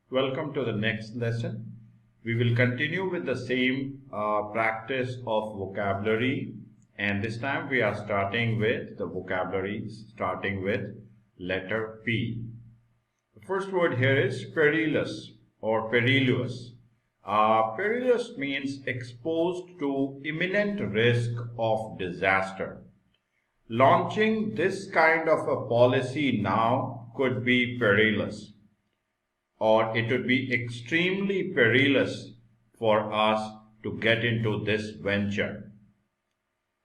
Welcome to the next lesson. We will continue with the same practice of vocabulary, and this time we are starting with the vocabularies starting with letter P. The first word here is perilous or perilous. Perilous means exposed to imminent risk of disaster. Launching this kind of a policy now could be perilous, or it would be extremely perilous for us to get into this venture.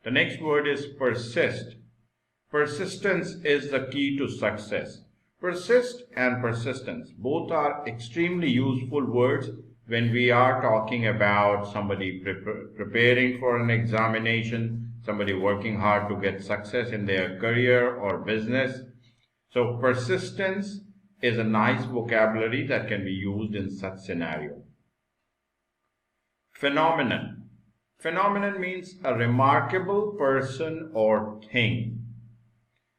The next word is persist. Persistence is the key to success. Persist and persistence both are extremely useful words when we are talking about somebody preparing for an examination, somebody working hard to get success in their career or business. So persistence is a nice vocabulary that can be used in such scenario. Phenomenon. Phenomenon means a remarkable person or thing.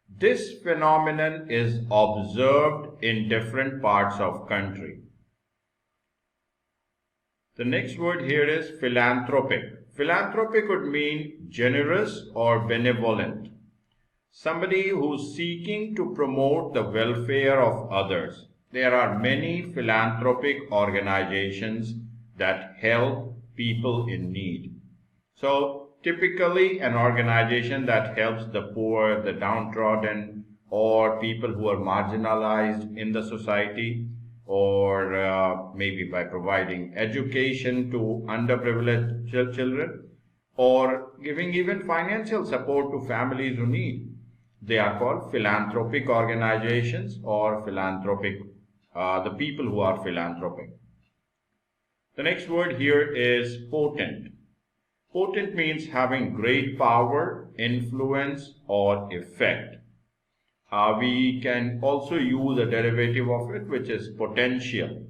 This phenomenon is observed in different parts of country. The next word here is philanthropic. Philanthropic would mean generous or benevolent. Somebody who's seeking to promote the welfare of others. There are many philanthropic organizations that help people in need. So typically an organization that helps the poor, the downtrodden, or people who are marginalized in the society, or maybe by providing education to underprivileged children, or giving even financial support to families who need. They are called philanthropic organizations or philanthropic, the people who are philanthropic. The next word here is potent. Potent means having great power, influence, or effect. We can also use a derivative of it, which is potential.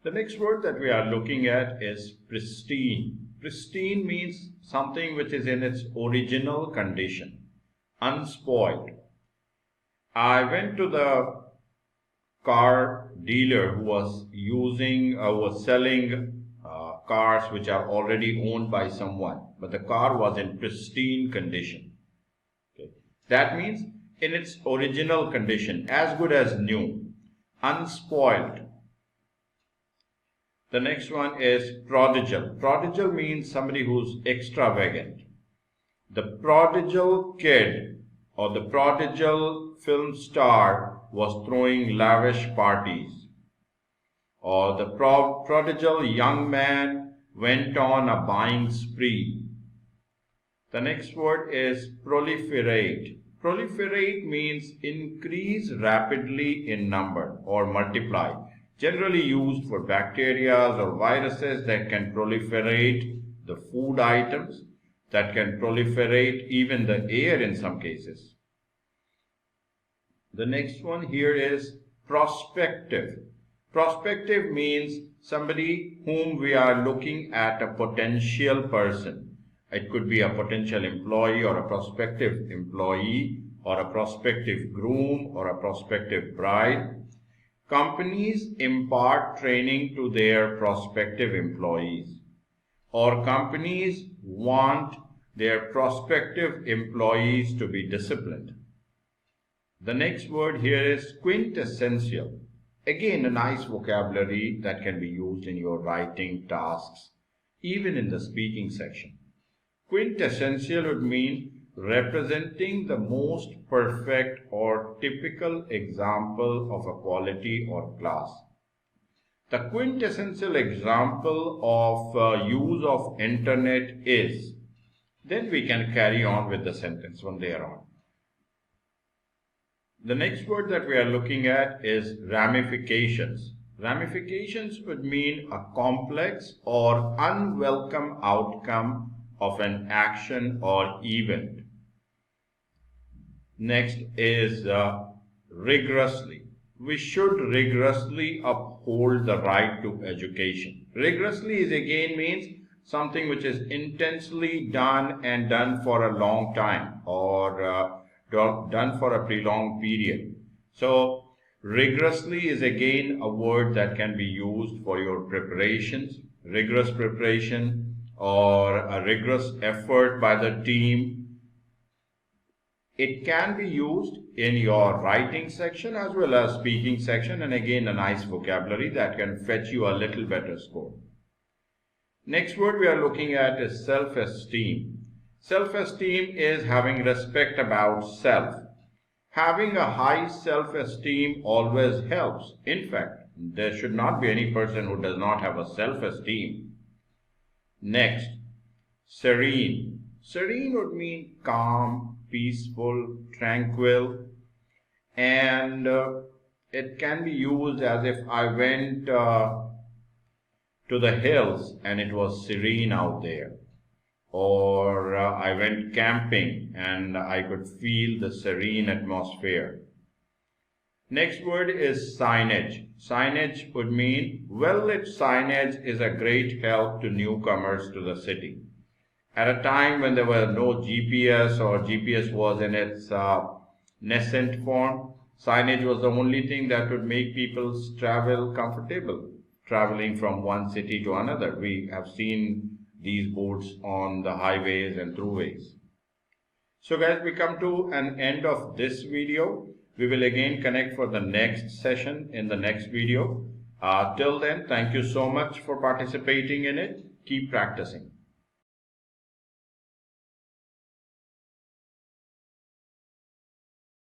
The next word that we are looking at is pristine. Pristine means something which is in its original condition, unspoiled. I went to the car dealer who was selling cars which are already owned by someone, but the car was in pristine condition. Okay. That means in its original condition, as good as new, unspoiled. The next one is prodigal. Prodigal means somebody who's extravagant. The prodigal kid or the prodigal film star was throwing lavish parties. Or the prodigal young man went on a buying spree. The next word is proliferate. Proliferate means increase rapidly in number or multiply. Generally used for bacteria or viruses that can proliferate the food items, that can proliferate even the air in some cases. The next one here is prospective. Prospective means somebody whom we are looking at a potential person. It could be a potential employee or a prospective employee or a prospective groom or a prospective bride. Companies impart training to their prospective employees, or companies want their prospective employees to be disciplined. The next word here is quintessential. Again, a nice vocabulary that can be used in your writing tasks, even in the speaking section. Quintessential would mean representing the most perfect or typical example of a quality or class. The quintessential example of use of internet is, then we can carry on with the sentence from there on. The next word that we are looking at is ramifications. Ramifications would mean a complex or unwelcome outcome of an action or event. Next is rigorously. We should rigorously uphold the right to education. Rigorously is again means something which is intensely done and done for a long time, or done for a prolonged period. So Rigorously is again a word that can be used for your preparations, rigorous preparation or a rigorous effort by the team. It can be used in your writing section as well as speaking section, and again a nice vocabulary that can fetch you a little better score. Next word we are looking at is self-esteem. Self-esteem is having respect about self. Having a high self-esteem always helps. In fact, there should not be any person who does not have a self-esteem. Next, serene. Serene would mean calm, peaceful, tranquil, and it can be used as if I went to the hills and it was serene out there, or I went camping and I could feel the serene atmosphere. Next word is signage. Signage would mean well-lit signage is a great help to newcomers to the city. At a time when there were no GPS or GPS was in its nascent form, signage was the only thing that would make people travel comfortable, traveling from one city to another. We have seen these boards on the highways and throughways. So guys, we come to an end of this video. We will again connect for the next session in the next video. Till then, thank you so much for participating in it. Keep practicing.